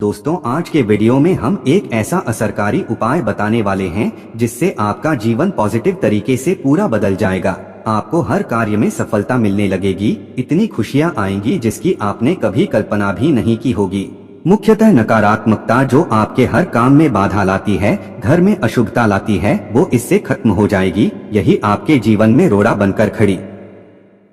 दोस्तों, आज के वीडियो में हम एक ऐसा असरकारी उपाय बताने वाले हैं जिससे आपका जीवन पॉजिटिव तरीके से पूरा बदल जाएगा। आपको हर कार्य में सफलता मिलने लगेगी, इतनी खुशियां आएंगी जिसकी आपने कभी कल्पना भी नहीं की होगी। मुख्यतः नकारात्मकता जो आपके हर काम में बाधा लाती है, घर में अशुभता लाती है, वो इससे खत्म हो जाएगी। यही आपके जीवन में रोड़ा बनकर खड़ी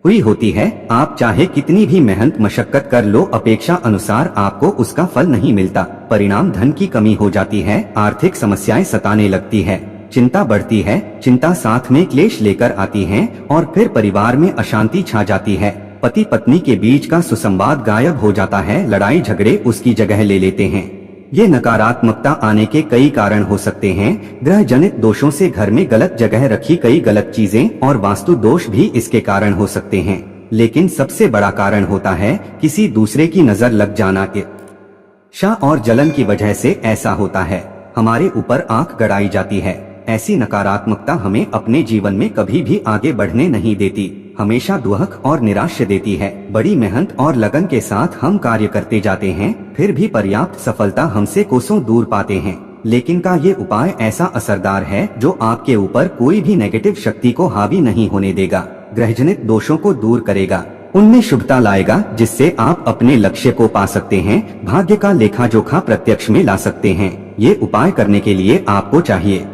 हुई होती है। आप चाहे कितनी भी मेहनत मशक्कत कर लो, अपेक्षा अनुसार आपको उसका फल नहीं मिलता। परिणाम धन की कमी हो जाती है, आर्थिक समस्याएं सताने लगती है, चिंता बढ़ती है, चिंता साथ में क्लेश लेकर आती है और फिर परिवार में अशांति छा जाती है। पति पत्नी के बीच का सुसंवाद गायब हो जाता है, लड़ाई झगड़े उसकी जगह ले लेते हैं। ये नकारात्मकता आने के कई कारण हो सकते हैं। ग्रह जनित दोषों से घर में गलत जगह रखी कई गलत चीजें और वास्तु दोष भी इसके कारण हो सकते हैं। लेकिन सबसे बड़ा कारण होता है किसी दूसरे की नजर लग जाना। ईर्ष्या और जलन की वजह से ऐसा होता है। हमारे ऊपर आंख गड़ाई जाती है। ऐसी नकारात्मकता हमें अपने जीवन में कभी भी आगे बढ़ने नहीं देती, हमेशा दुख और निराशा देती है। बड़ी मेहनत और लगन के साथ हम कार्य करते जाते हैं, फिर भी पर्याप्त सफलता हमसे कोसों दूर पाते हैं। लेकिन का ये उपाय ऐसा असरदार है जो आपके ऊपर कोई भी नेगेटिव शक्ति को हावी नहीं होने देगा, ग्रहजनित दोषों को दूर करेगा, उनमें शुभता लाएगा, जिससे आप अपने लक्ष्य को पा सकते हैं, भाग्य का लेखा जोखा प्रत्यक्ष में ला सकते हैं। ये उपाय करने के लिए आपको चाहिए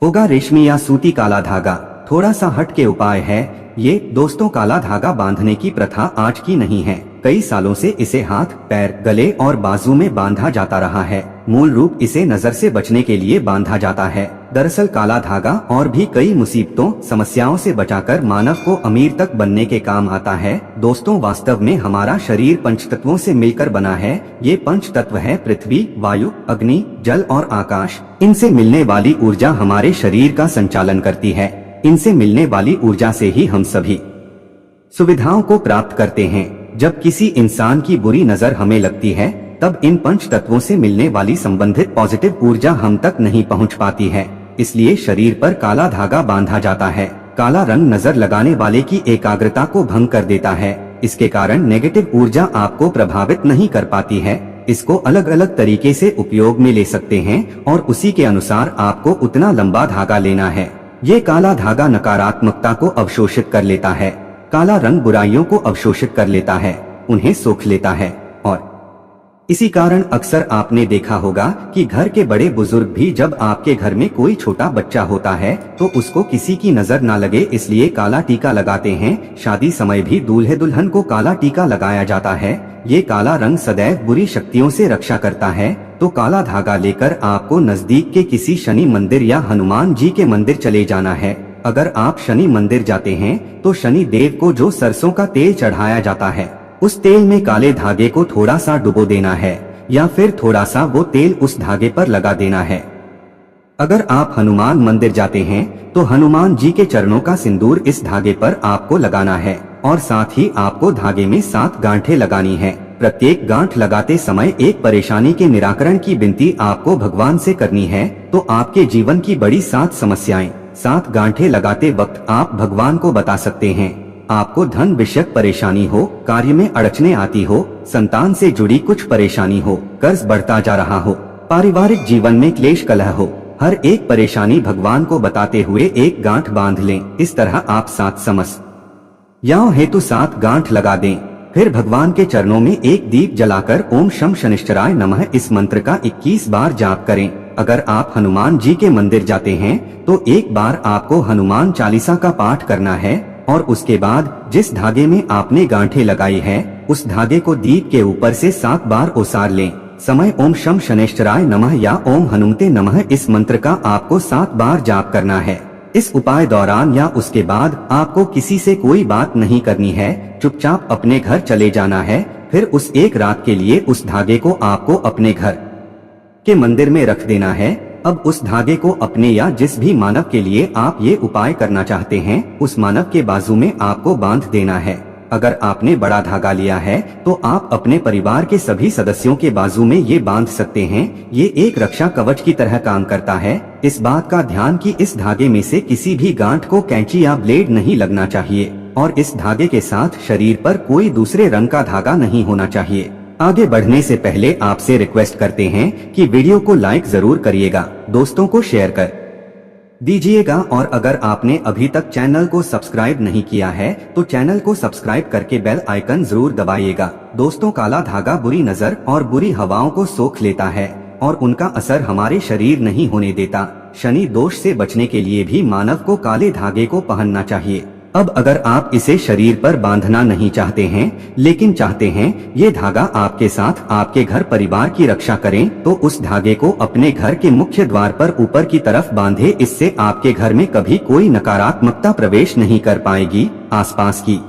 होगा रेशमी या सूती काला धागा। थोड़ा सा हट के उपाय है ये। दोस्तों, काला धागा बांधने की प्रथा आज की नहीं है। कई सालों से इसे हाथ, पैर, गले और बाजू में बांधा जाता रहा है। मूल रूप इसे नजर से बचने के लिए बांधा जाता है। दरअसल काला धागा और भी कई मुसीबतों, समस्याओं से बचाकर मानव को अमीर तक बनने के काम आता है। दोस्तों, वास्तव में हमारा शरीर पंचतत्वों से मिलकर बना है। ये पंच तत्व है पृथ्वी, वायु, अग्नि, जल और आकाश। इनसे मिलने वाली ऊर्जा हमारे शरीर का संचालन करती है। इनसे मिलने वाली ऊर्जा से ही हम सभी सुविधाओं को प्राप्त करते हैं। जब किसी इंसान की बुरी नजर हमें लगती है, तब इन पंच तत्वों से मिलने वाली संबंधित पॉजिटिव ऊर्जा हम तक नहीं पहुंच पाती है। इसलिए शरीर पर काला धागा बांधा जाता है। काला रंग नजर लगाने वाले की एकाग्रता को भंग कर देता है। इसके कारण नेगेटिव ऊर्जा आपको प्रभावित नहीं कर पाती है। इसको अलग अलग तरीके से उपयोग में ले सकते हैं और उसी के अनुसार आपको उतना लंबा धागा लेना है। ये काला धागा नकारात्मकता को अवशोषित कर लेता है। काला रंग बुराइयों को अवशोषित कर लेता है, उन्हें सोख लेता है। और इसी कारण अक्सर आपने देखा होगा कि घर के बड़े बुजुर्ग भी जब आपके घर में कोई छोटा बच्चा होता है तो उसको किसी की नजर ना लगे इसलिए काला टीका लगाते हैं। शादी समय भी दूल्हे दुल्हन को काला टीका लगाया जाता है। ये काला रंग सदैव बुरी शक्तियों से रक्षा करता है। तो काला धागा लेकर आपको नजदीक के किसी शनि मंदिर या हनुमान जी के मंदिर चले जाना है। अगर आप शनि मंदिर जाते हैं तो शनि देव को जो सरसों का तेल चढ़ाया जाता है, उस तेल में काले धागे को थोड़ा सा डुबो देना है या फिर थोड़ा सा वो तेल उस धागे पर लगा देना है। अगर आप हनुमान मंदिर जाते हैं तो हनुमान जी के चरणों का सिंदूर इस धागे पर आपको लगाना है और साथ ही आपको धागे में 7 गांठें लगानी है। प्रत्येक गांठ लगाते समय एक परेशानी के निराकरण की विनती आपको भगवान से करनी है। तो आपके जीवन की बड़ी 7 समस्याएं 7 गांठें लगाते वक्त आप भगवान को बता सकते हैं। आपको धन विषयक परेशानी हो, कार्य में अड़चने आती हो, संतान से जुड़ी कुछ परेशानी हो, कर्ज बढ़ता जा रहा हो, पारिवारिक जीवन में क्लेश कलह हो, हर एक परेशानी भगवान को बताते हुए एक गांठ बांध लें। इस तरह आप 7 समस्याओं हेतु 7 गांठ लगा दें। फिर भगवान के चरणों में एक दीप जलाकर ओम शम शनिश्चराय नमः इस मंत्र का 21 बार जाप करें। अगर आप हनुमान जी के मंदिर जाते हैं तो एक बार आपको हनुमान चालीसा का पाठ करना है और उसके बाद जिस धागे में आपने गांठें लगाई है उस धागे को दीप के ऊपर से 7 बार ओसार लें। समय ओम शम शनिश्चराय नमः या ओम हनुमते नमः इस मंत्र का आपको 7 बार जाप करना है। इस उपाय दौरान या उसके बाद आपको किसी से कोई बात नहीं करनी है, चुपचाप अपने घर चले जाना है। फिर उस एक रात के लिए उस धागे को आपको अपने घर के मंदिर में रख देना है। अब उस धागे को अपने या जिस भी मानव के लिए आप ये उपाय करना चाहते हैं उस मानव के बाजू में आपको बांध देना है। अगर आपने बड़ा धागा लिया है तो आप अपने परिवार के सभी सदस्यों के बाजू में ये बांध सकते हैं। ये एक रक्षा कवच की तरह काम करता है। इस बात का ध्यान कि इस धागे में से किसी भी गांठ को कैंची या ब्लेड नहीं लगना चाहिए और इस धागे के साथ शरीर पर कोई दूसरे रंग का धागा नहीं होना चाहिए। आगे बढ़ने से पहले आपसे रिक्वेस्ट करते हैं कि वीडियो को लाइक जरूर करिएगा, दोस्तों को शेयर कर दीजिएगा और अगर आपने अभी तक चैनल को सब्सक्राइब नहीं किया है तो चैनल को सब्सक्राइब करके बेल आइकन जरूर दबाइएगा। दोस्तों, काला धागा बुरी नजर और बुरी हवाओं को सोख लेता है और उनका असर हमारे शरीर नहीं होने देता। शनि दोष से बचने के लिए भी मानव को काले धागे को पहनना चाहिए। अब अगर आप इसे शरीर पर बांधना नहीं चाहते हैं लेकिन चाहते हैं ये धागा आपके साथ आपके घर परिवार की रक्षा करें, तो उस धागे को अपने घर के मुख्य द्वार पर ऊपर की तरफ बांधे। इससे आपके घर में कभी कोई नकारात्मकता प्रवेश नहीं कर पाएगी। आसपास की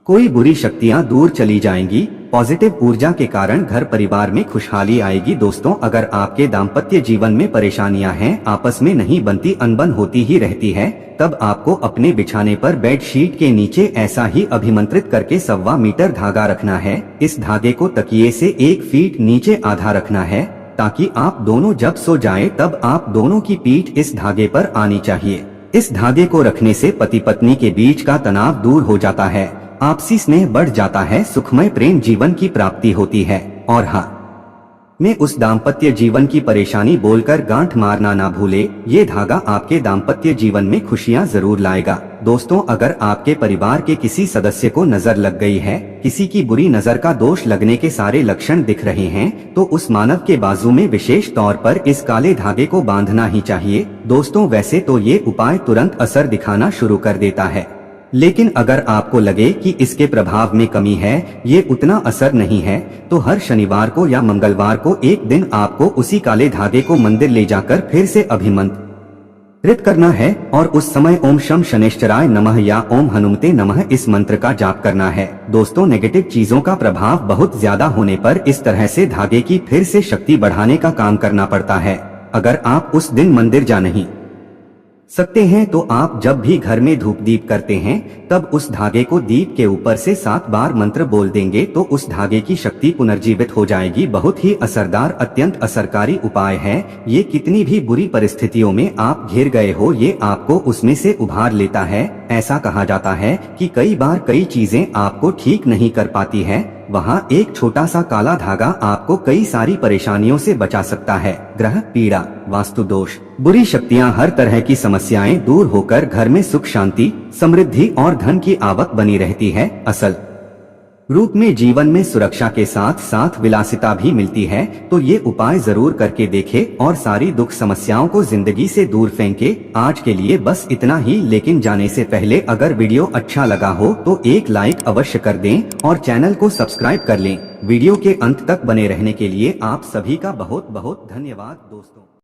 कोई बुरी शक्तियां दूर चली जाएंगी। पॉजिटिव ऊर्जा के कारण घर परिवार में खुशहाली आएगी। दोस्तों, अगर आपके दाम्पत्य जीवन में परेशानियां हैं, आपस में नहीं बनती, अनबन होती ही रहती है, तब आपको अपने बिछाने पर बेडशीट के नीचे ऐसा ही अभिमंत्रित करके 1.25 मीटर धागा रखना है। इस धागे को तकिए से 1 फीट नीचे आधा रखना है ताकि आप दोनों जब सो जाएं तब आप दोनों की पीठ इस धागे पर आनी चाहिए। इस धागे को रखने से पति पत्नी के बीच का तनाव दूर हो जाता है, आपसी स्नेह बढ़ जाता है, सुखमय प्रेम जीवन की प्राप्ति होती है। और हाँ, में उस दाम्पत्य जीवन की परेशानी बोलकर गांठ मारना ना भूले। ये धागा आपके दाम्पत्य जीवन में खुशियां जरूर लाएगा। दोस्तों, अगर आपके परिवार के किसी सदस्य को नजर लग गई है, किसी की बुरी नजर का दोष लगने के सारे लक्षण दिख रहे हैं, तो उस मानव के बाजू में विशेष तौर पर इस काले धागे को बांधना ही चाहिए। दोस्तों, वैसे तो ये उपाय तुरंत असर दिखाना शुरू कर देता है, लेकिन अगर आपको लगे कि इसके प्रभाव में कमी है, ये उतना असर नहीं है, तो हर शनिवार को या मंगलवार को एक दिन आपको उसी काले धागे को मंदिर ले जाकर फिर से अभिमंत्रित करना है और उस समय ओम शम शनैश्चराय नमः या ओम हनुमते नमः इस मंत्र का जाप करना है। दोस्तों, नेगेटिव चीजों का प्रभाव बहुत ज्यादा होने पर इस तरह से धागे की फिर से शक्ति बढ़ाने का काम करना पड़ता है। अगर आप उस दिन मंदिर जा नहीं सकते हैं तो आप जब भी घर में धूप दीप करते हैं तब उस धागे को दीप के ऊपर से 7 बार मंत्र बोल देंगे तो उस धागे की शक्ति पुनर्जीवित हो जाएगी। बहुत ही असरदार, अत्यंत असरकारी उपाय है ये। कितनी भी बुरी परिस्थितियों में आप घिर गए हो, ये आपको उसमें से उभार लेता है। ऐसा कहा जाता है कि कई बार कई चीजें आपको ठीक नहीं कर पाती है, वहाँ एक छोटा सा काला धागा आपको कई सारी परेशानियों से बचा सकता है। ग्रह पीड़ा, वास्तु दोष, बुरी शक्तियाँ, हर तरह की समस्याएं दूर होकर घर में सुख शांति, समृद्धि और धन की आवक बनी रहती है। असल रूप में जीवन में सुरक्षा के साथ साथ विलासिता भी मिलती है। तो ये उपाय जरूर करके देखें और सारी दुख समस्याओं को जिंदगी से दूर फेंके। आज के लिए बस इतना ही, लेकिन जाने से पहले अगर वीडियो अच्छा लगा हो तो एक लाइक अवश्य कर दें और चैनल को सब्सक्राइब कर लें। वीडियो के अंत तक बने रहने के लिए आप सभी का बहुत बहुत धन्यवाद दोस्तों।